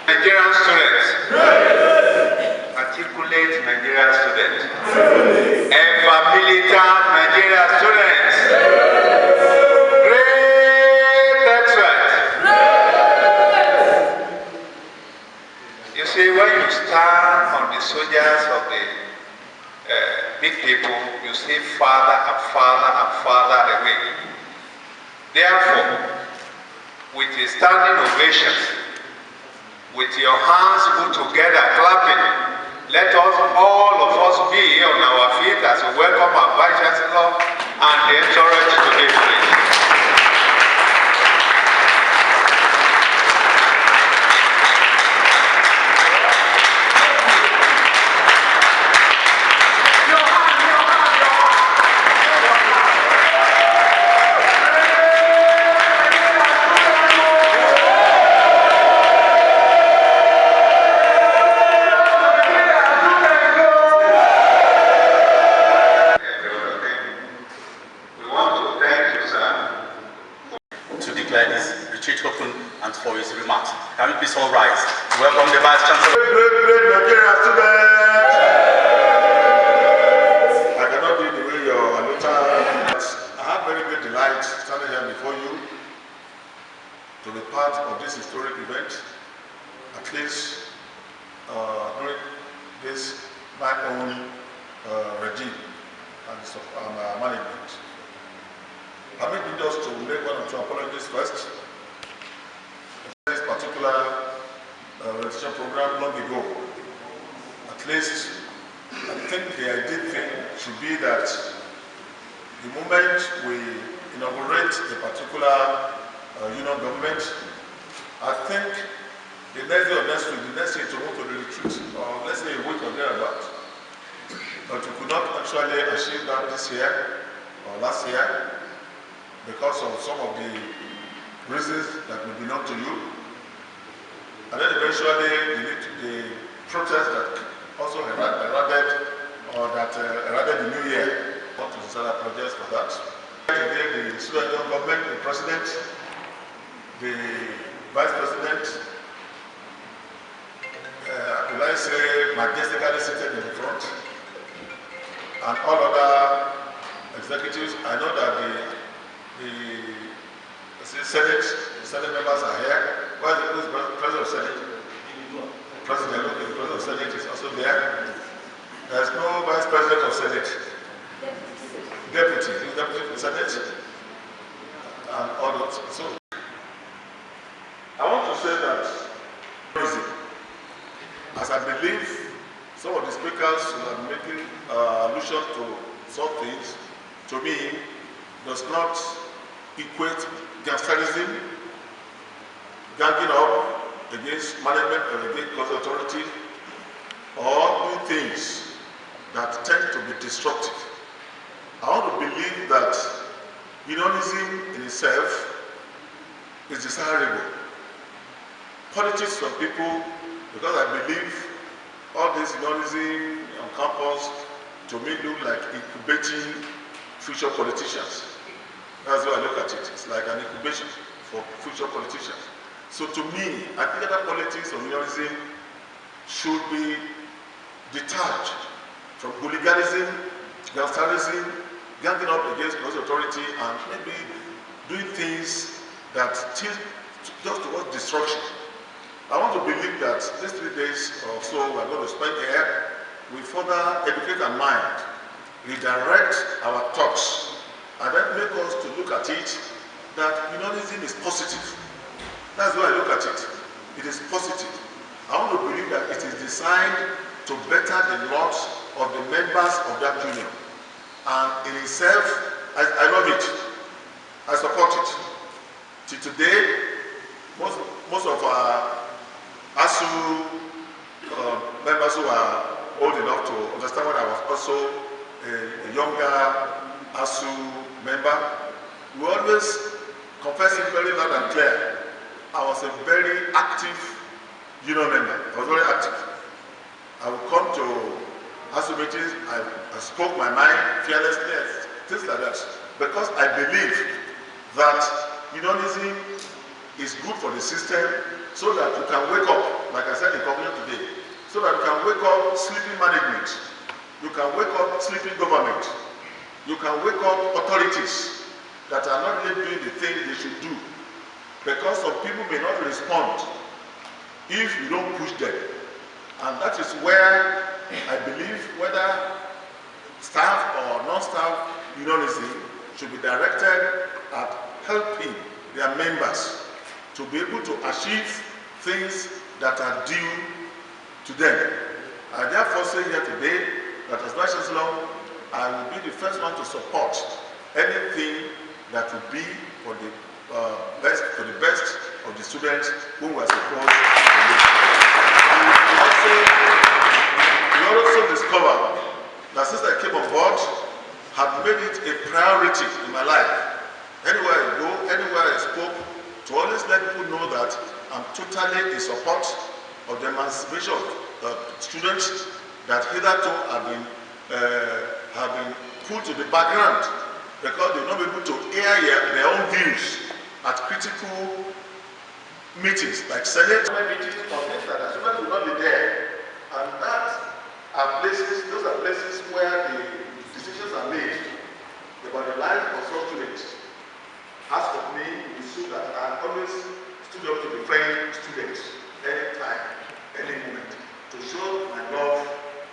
Nigerian students. Articulate Nigerian students. Ever militant Nigerian students. Great expert. You see, when you stand on the soldiers of the big people, you see farther and farther and farther away. Therefore, with a standing ovation, with your hands put together, clapping, let us, all of us, be on our feet as we welcome our Vice Chancellor and the entourage today, please. For his remarks. Can we please all rise to welcome the Vice Chancellor? Great Nigerian students! I cannot do the way your annotator. I have very great delight standing here before you to be part of this historic event, at least during this my own regime and management. Permit me just to make one or two apologies first. This particular registration program long ago, at least I think the ideal thing should be that the moment we inaugurate a particular union government, I think the next day or next week, the next day to move to the retreat, or let's say a week or thereabout. But we could not actually achieve that this year or last year because of some of the reasons that may be known to you. And then eventually the protest that also eroded the new year. I want to sincerely apologize for that. Today the student union government, the president, the vice president, will I say majestically seated in the front, and all other executives. I know that the Senate members are here. Well, the President of Senate. President of Senate is also there. There is no Vice President of Senate. Deputy of the Senate. And all those. So, I want to say that, as I believe some of the speakers who are making allusion to some things, to me, does not equate gangsterism, ganging up against management or against cause authority, or doing things that tend to be destructive. I want to believe that unionism in itself is desirable. Politics from people, because I believe all this unionism on campus to me look like incubating future politicians. That's how I look at it. It's like an incubation for future politicians. So to me, I think that politics of unionism should be detached from hooliganism, gangsterism, ganging up against close authority, and maybe doing things that tilt just towards destruction. I want to believe that these 3 days or so we're going to spend here, we further educate our mind, redirect our thoughts, and then make us to look at it that unionism is positive. That's why I look at it. It is positive. I want to believe that it is designed to better the lot of the members of that union. And in itself, I love it. I support it. Till today, most of our ASU members who are old enough to understand when I was also a younger ASU member, we always confess it very loud and clear. I was a very active union member. I was very active. I would come to ASU meetings, I spoke my mind fearlessly, things like that. Because I believe that unionism is good for the system, so that you can wake up, like I said in conclusion today, so that you can wake up sleeping management, you can wake up sleeping government, you can wake up authorities that are not really doing the thing they should do, because some people may not respond if you don't push them. And that is where I believe whether staff or non-staff unionism should be directed at helping their members to be able to achieve things that are due to them. I therefore say here today that as Vice Chancellor, I will be the first one to support anything that will be for the best of the students whom we are supposed to do. We also discovered that since I came on board, have made it a priority in my life. Anywhere I go, anywhere I spoke, to always let people know that I'm totally in support of the emancipation of students that hitherto have been put to the background because they will not be able to air their own views at critical meetings like Senate meetings or things like that. Students will not be there, and those are places where the decisions are made about the life of some students. As for me, it is so that I always stood up to defend students anytime, any moment, to show my love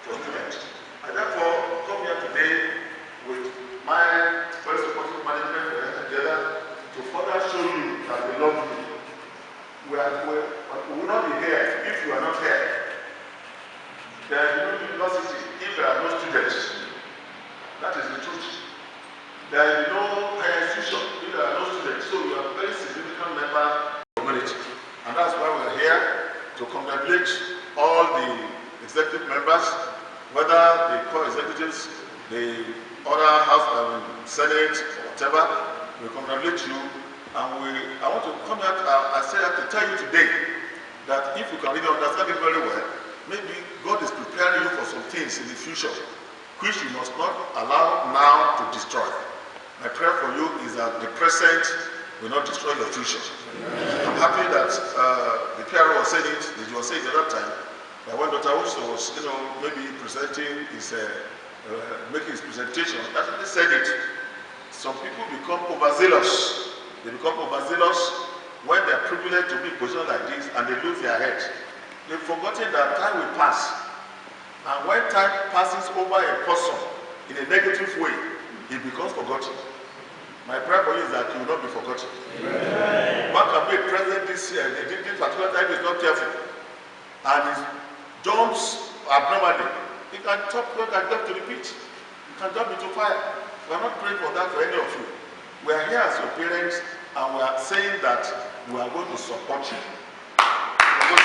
for students. I therefore come here today with my very supportive management together to further show you that we love you. We will not be here if you are not here. There is no university if there are no students. That is the truth. There is no higher institution if there are no students. So you are a very significant member of the community. And that's why we are here to congratulate all the executive members, whether the core executives, the other House, Senate, whatever. We congratulate you. And I want to come out, I say I have to tell you today that if you can really understand it very well, maybe God is preparing you for some things in the future, which you must not allow now to destroy. My prayer for you is that the present will not destroy your future. I'm happy that the PRO was saying it, that you were saying at that time, that when Dr. Uso was, maybe presenting his, making his presentation, that he said it. Some people become overzealous. They become overzealous when they are privileged to be in a position like this and they lose their head. They've forgotten that time will pass. And when time passes over a person in a negative way, it becomes forgotten. My prayer for you is that you will not be forgotten. Amen. One can be a president this year, this particular time is not careful, and he jumps abnormally. He can jump to the pitch. He can jump into fire. We are not praying for that for any of you. We are here as your parents, and we are saying that we are going to support you. And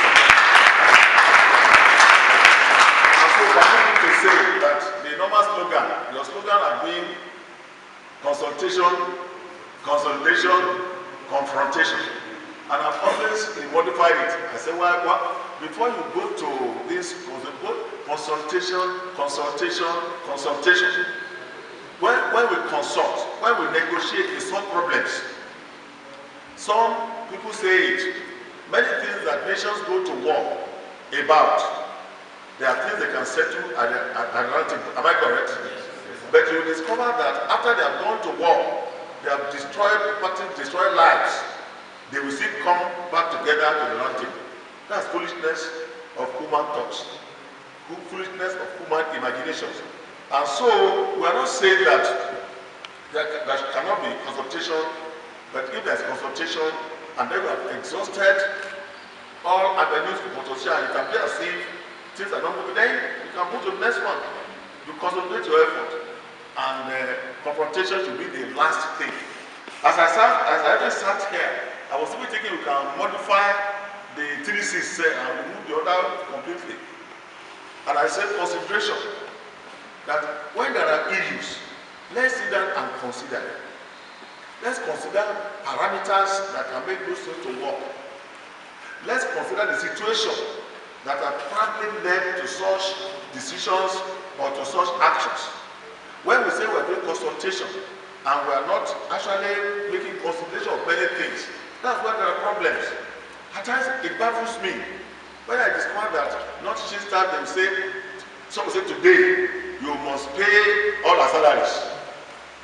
so we are going to say that the normal slogan, your slogan has been consultation, consolidation, confrontation. And I've always modified it. I say, well, before you go to this consultation, consultation. When we consult, when we negotiate, we solve problems. Some people say it. Many things that nations go to war about, there are things they can settle at the table. Am I correct? But you discover that after they have gone to war, they have destroyed property, destroyed lives, they will still come back together to the round table. That's foolishness of human thoughts, foolishness of human imaginations. And so we are not saying that there cannot be consultation, but if there's consultation and then we have exhausted all avenues for consultation, it can be as if things are not moving, then you can move to the next one. You consolidate your effort, and confrontation should be the last thing. As I just sat here, I was even thinking we can modify the 3-6 and remove the other completely. And I said consideration. That when there are issues, let's sit down and consider. Let's consider parameters that can make those things to work. Let's consider the situation that have probably led to such decisions or to such actions. When we say we're doing consultation and we are not actually making consideration of many things, That's why there are problems. At times it baffles me when I discover that non-teaching staff them say, some say today you must pay all our salaries,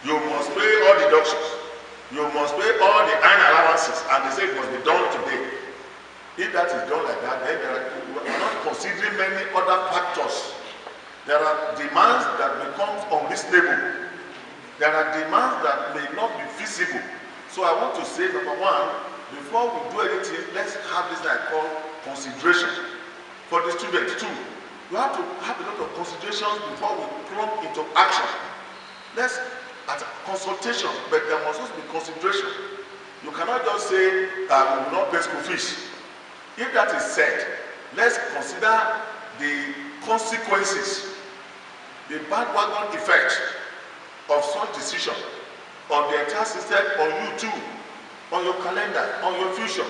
you must pay all deductions, you must pay all the earned allowances, and they say it must be done today. If that is done like that, then we are not considering many other factors. There are demands that become unreasonable. There are demands that may not be feasible. So I want to say, number one, before we do anything, let's have this that I call consideration. For the students too, you have to have a lot of considerations before we plunge into action. Let's, at consultation, but there must also be consideration. You cannot just say that we will not pay school fees. If that is said, let's consider the consequences, the bandwagon effect of such decision on the entire system, on you too, on your calendar, on your future.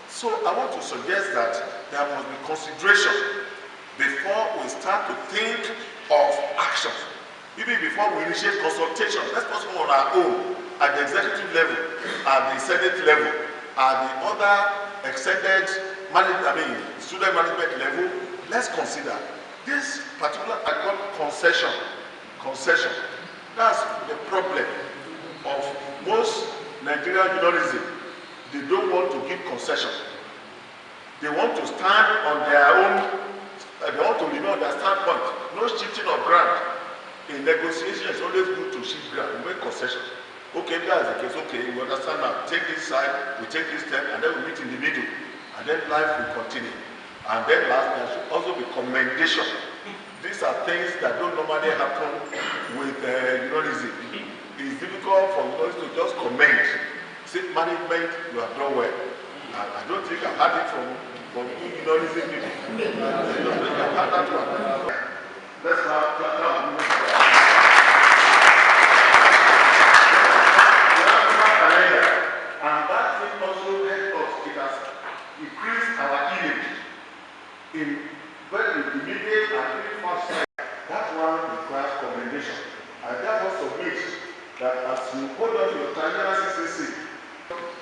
So I want to suggest that there must be consideration before we start to think of action. Even before we initiate consultation, let's put on our own at the executive level, at the Senate level, at the other extended student management level. Let's consider this particular concession. That's the problem of most Nigerian journalism. They don't want to give concession. They want to stand on their own, they want to remain on their standpoint. No shifting of ground. In negotiation, it's always good to shift ground. We make concession. Okay, that's the case. Okay, we understand now. Take this side, we take this step, and then we meet in the middle. And then life will continue. And then last, there should also be commendation. These are things that don't normally happen with journalism. It's difficult for journalists to just comment. Say, management, you have done well. I don't think I've had it from journalism people. I've had that one. Let's have and that thing also helps us. It has increased our image in very immediate and very fast time. That one requires commendation. I therefore submit that as you hold on to your traditional CCC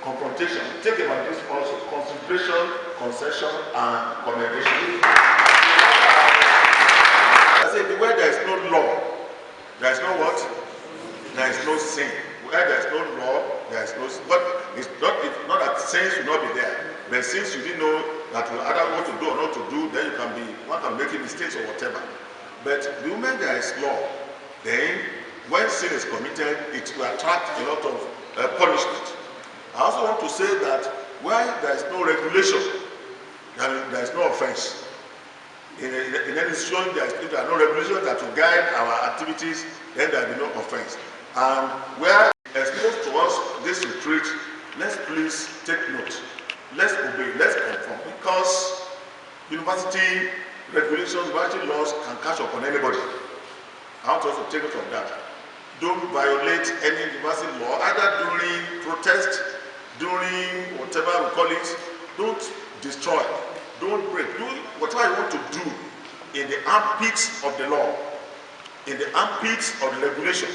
confrontation, take about this also concentration, concession, and commendation. I say where there is no law, there is no what? There is no sin. Where there is no law, there is no sin. But it's not that sins will not be there. But since you didn't know that you either want to do or not to do, then you can be one can make mistakes or whatever. But the moment there is law, then when sin is committed, it will attract a lot of punishment. I also want to say that where there is no regulation, there is no offense. In any institution, if there are no regulations that will guide our activities, then there will be no offense. And where exposed to us this retreat, let's please take note. Let's obey, let's conform, because university regulations, university laws can catch up on anybody. I want us to take it from that. Don't violate any university law, either during protest, during whatever we call it. Don't destroy, don't break. Do whatever you want to do in the armpits of the law, in the armpits of the regulation,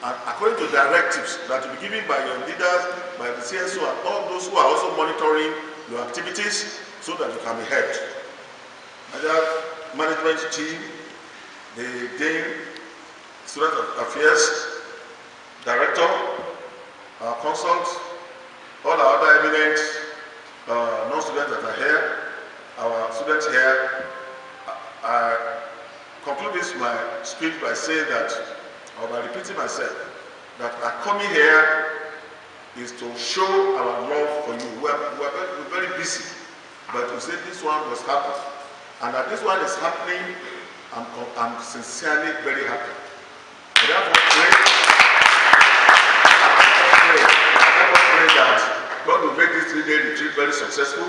and according to directives that will be given by your leaders, by the CSO, and all those who are also monitoring your activities, so that you can be helped. Other management team, the Dean, Student Affairs Director, our consults, all our other eminent non-students that are here, our students here. I conclude this my speech by saying that, or by repeating myself, that our coming here is to show our love for you. We're very busy, but we say this one must happen. And that this one is happening, I'm sincerely very happy. I therefore pray that God will make this 3-day retreat very successful.